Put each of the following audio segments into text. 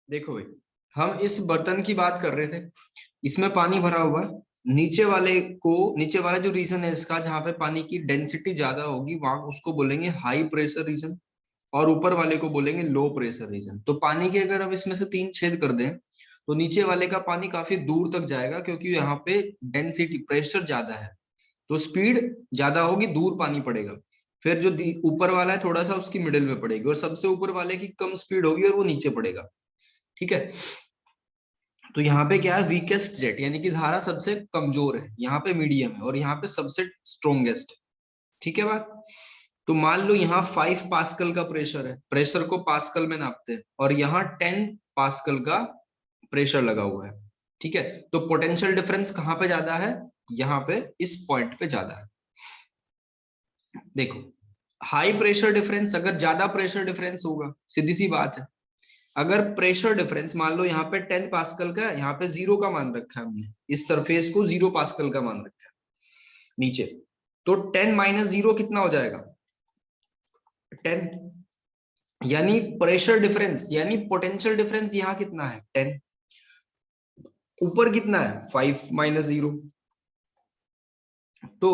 देखो भाई, हम इस बर्तन की बात कर रहे थे, इसमें पानी भरा हुआ है। नीचे वाले को, नीचे वाला जो रीजन है इसका, जहाँ पे पानी की डेंसिटी ज्यादा होगी वहां उसको बोलेंगे हाई प्रेशर रीजन, और ऊपर वाले को बोलेंगे लो प्रेशर रीजन। तो पानी के अगर हम इसमें से 3 छेद कर दें तो नीचे वाले का पानी काफी दूर तक जाएगा, क्योंकि यहाँ पे डेंसिटी प्रेशर ज्यादा है, तो स्पीड ज्यादा होगी, दूर पानी पड़ेगा। फिर जो ऊपर वाला है थोड़ा सा उसकी मिडिल में पड़ेगी, और सबसे ऊपर वाले की कम स्पीड होगी और वो नीचे पड़ेगा। ठीक है। तो यहाँ पे क्या है, वीकेस्ट जेट यानी कि धारा सबसे कमजोर है, यहाँ पे मीडियम है, और यहाँ पे सबसे स्ट्रोंगेस्ट है। ठीक है बात। तो मान लो यहाँ 5 पास्कल का प्रेशर है, प्रेशर को पास्कल में नापते हैं, और यहाँ 10 पास्कल का प्रेशर लगा हुआ है। ठीक है। तो पोटेंशियल डिफरेंस कहाँ पे ज्यादा है, यहाँ पे इस पॉइंट पे ज्यादा है। देखो, हाई प्रेशर डिफरेंस, अगर ज्यादा प्रेशर डिफरेंस होगा, सीधी सी बात है, अगर प्रेशर डिफरेंस मान लो यहाँ पे 10 पास्कल का, यहाँ पे 0 का मान रखा है हमने, इस सरफेस को 0 पास्कल का मान रखा है नीचे, तो 10 माइनस 0 कितना हो जाएगा, 10। यानी प्रेशर डिफरेंस यानी पोटेंशियल डिफरेंस यहाँ कितना है, 10। ऊपर कितना है, 5 माइनस 0। तो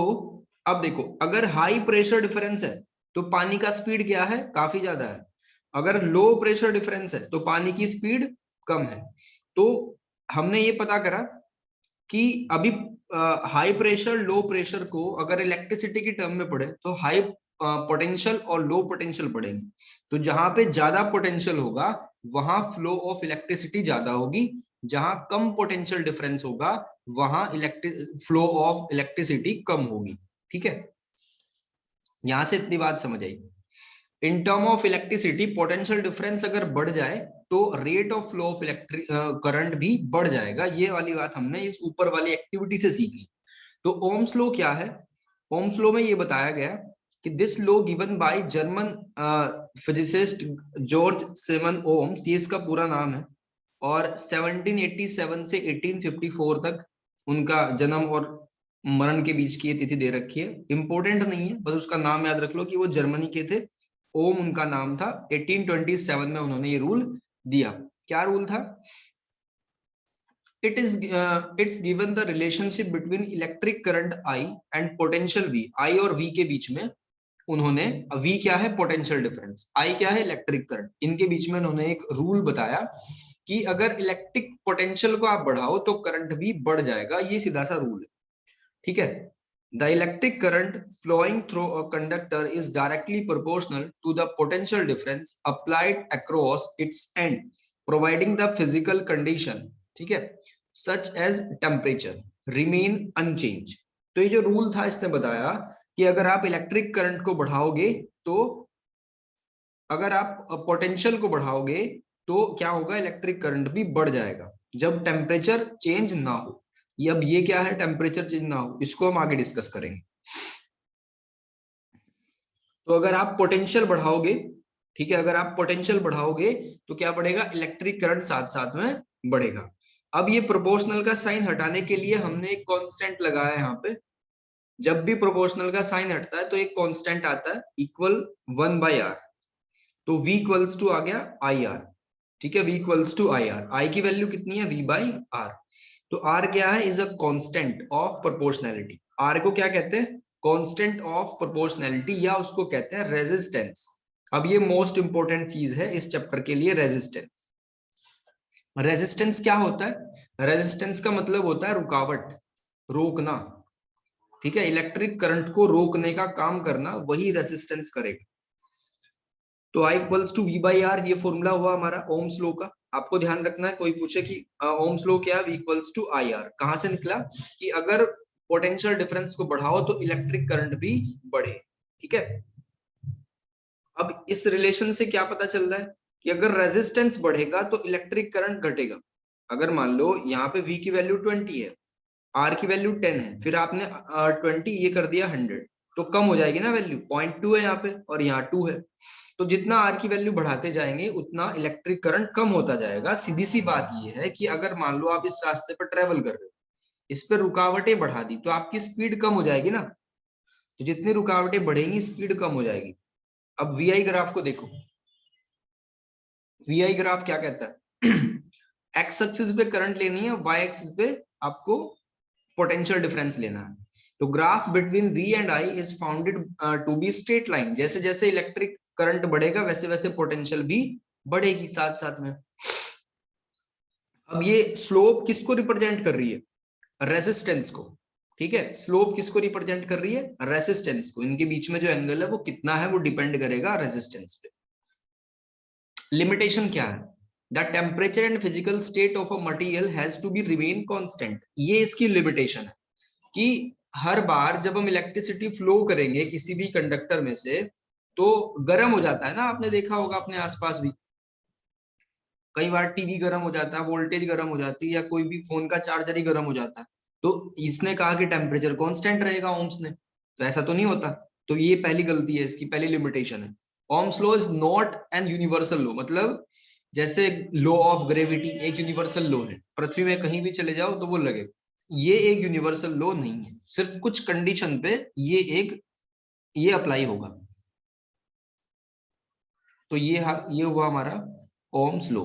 अब देखो, अगर हाई प्रेशर डिफरेंस है तो पानी का स्पीड क्या है, काफी ज्यादा है। अगर लो प्रेशर डिफरेंस है तो पानी की स्पीड कम है। तो हमने ये पता करा कि अभी हाई प्रेशर लो प्रेशर को अगर इलेक्ट्रिसिटी की टर्म में पढ़े तो हाई पोटेंशियल और लो पोटेंशियल पढ़ेंगे। तो जहां पे ज्यादा पोटेंशियल होगा वहां फ्लो ऑफ इलेक्ट्रिसिटी ज्यादा होगी, जहां कम पोटेंशियल डिफरेंस होगा वहां फ्लो ऑफ इलेक्ट्रिसिटी कम होगी। ठीक है, यहां से इतनी बात समझ आई। In term of electricity potential difference अगर बढ़ जाए तो rate of flow of electric current भी बढ़ जाएगा। ये वाली बात हमने इस ऊपर वाली एक्टिविटी से सीखी। तो ओम्स लॉ क्या है, ओम्स लॉ में ये बताया गया कि this law given by German physicist George Simon Ohm's, ये इसका पूरा नाम है, और 1787 से 1854 तक उनका जन्म और मरण के बीच की ये तिथि दे रखी है। इंपॉर्टेंट नहीं है, बस उसका नाम याद रख लो कि वो जर्मनी के थे, ओम उनका नाम था। 1827 में उन्होंने ये रूल दिया। क्या रूल था, it's given the relationship between electric current I and potential V, I और V के बीच में उन्होंने, V क्या है पोटेंशियल डिफरेंस, I क्या है इलेक्ट्रिक करंट, इनके बीच में उन्होंने एक रूल बताया कि अगर इलेक्ट्रिक पोटेंशियल को आप बढ़ाओ तो करंट भी बढ़ जाएगा। ये सीधा सा रूल है। ठीक है। The electric current flowing through a conductor is directly proportional to the potential difference applied across its end, providing the physical condition, ठीक है, such as temperature remain unchanged। तो ये जो रूल था इसने बताया कि अगर आप इलेक्ट्रिक करंट को बढ़ाओगे तो, अगर आप पोटेंशियल को बढ़ाओगे तो क्या होगा, इलेक्ट्रिक करंट भी बढ़ जाएगा जब टेम्परेचर चेंज ना हो। ये अब ये क्या है, टेम्परेचर चेंज ना हो, इसको हम आगे डिस्कस करेंगे। तो अगर आप पोटेंशियल बढ़ाओगे, ठीक है, अगर आप पोटेंशियल बढ़ाओगे तो क्या बढ़ेगा, इलेक्ट्रिक करंट साथ साथ में बढ़ेगा। अब ये प्रोपोर्शनल का साइन हटाने के लिए हमने एक कांस्टेंट लगाया है यहाँ पे। जब भी प्रोपोर्शनल का साइन हटता है तो एक कांस्टेंट आता है इक्वल 1/r। तो v इक्वल्स टू आ गया आई आर। ठीक है, v equals to I r, I की वैल्यू कितनी है, v/r। तो r क्या है, is a constant of proportionality. r को क्या कहते हैं, कांस्टेंट ऑफ प्रोपोर्शनैलिटी, या उसको कहते हैं रेजिस्टेंस। अब ये मोस्ट इंपोर्टेंट चीज है इस चैप्टर के लिए, रेजिस्टेंस। रेजिस्टेंस क्या होता है, रेजिस्टेंस का मतलब होता है रुकावट, रोकना। ठीक है, इलेक्ट्रिक करंट को रोकने का काम करना, वही रेजिस्टेंस करेगा। तो I इक्वल्स टू V/R, ये फॉर्मूला हुआ हमारा ओम्स लॉ का। आपको ध्यान रखना है, कोई पूछे कि ओम्स लॉ क्या है, V इक्वल्स टू IR, कहां से निकला कि अगर पोटेंशियल डिफरेंस को बढ़ाओ तो इलेक्ट्रिक करंट भी बढ़े। ठीक है। अब इस रिलेशन से क्या पता चल रहा है कि अगर रेजिस्टेंस बढ़ेगा तो इलेक्ट्रिक करंट घटेगा। अगर मान लो यहाँ पे V की वैल्यू 20 है, R की वैल्यू 10 है, फिर आपने 20 ये कर दिया 100, तो कम हो जाएगी ना वैल्यू, 0.2 है यहाँ पे और यहाँ 2 है। तो जितना आर की वैल्यू बढ़ाते जाएंगे उतना इलेक्ट्रिक करंट कम होता जाएगा। सीधी सी बात ये है कि अगर मान लो आप इस रास्ते पर ट्रेवल कर रहे हो, इस पर रुकावटें बढ़ा दी तो आपकी स्पीड कम हो जाएगी ना। तो जितनी रुकावटें बढ़ेंगी स्पीड कम हो जाएगी। अब वी आई ग्राफ को देखो, VI ग्राफ क्या कहता है? एक्स एक्सिस पे करंट लेनी है, वाई एक्सिस पे आपको पोटेंशियल डिफरेंस लेना है। तो graph between V and I is founded to be straight line. जैसे जैसे इलेक्ट्रिक करंट बढ़ेगा वैसे वैसे पोटेंशियल भी बढ़ेगी साथ साथ में। अब ये स्लोप किसको रिप्रेजेंट कर रही है? रेजिस्टेंस को। ठीक है, स्लोप किसको रिप्रेजेंट कर रही है? रेजिस्टेंस को। इनके बीच में जो एंगल है वो कितना है वो डिपेंड करेगा रेजिस्टेंस पे। लिमिटेशन क्या है? The temperature and physical state of a material has to be remain constant. ये इसकी लिमिटेशन है कि हर बार जब हम इलेक्ट्रिसिटी फ्लो करेंगे किसी भी कंडक्टर में से तो गर्म हो जाता है ना, आपने देखा होगा अपने आसपास भी। कई बार टीवी गर्म हो जाता है, वोल्टेज गर्म हो जाती है, या कोई भी फोन का चार्जर ही गर्म हो जाता है। तो इसने कहा कि टेम्परेचर कांस्टेंट रहेगा ओम्स ने, तो ऐसा तो नहीं होता। तो ये पहली गलती है, इसकी पहली लिमिटेशन है। Ohm's law is not an universal law. मतलब जैसे लॉ ऑफ ग्रेविटी एक यूनिवर्सल लॉ है, पृथ्वी में कहीं भी चले जाओ तो वो लगे। ये एक यूनिवर्सल लॉ नहीं है, सिर्फ कुछ कंडीशन पे ये अप्लाई होगा। तो ये हुआ हमारा ओम्स लॉ।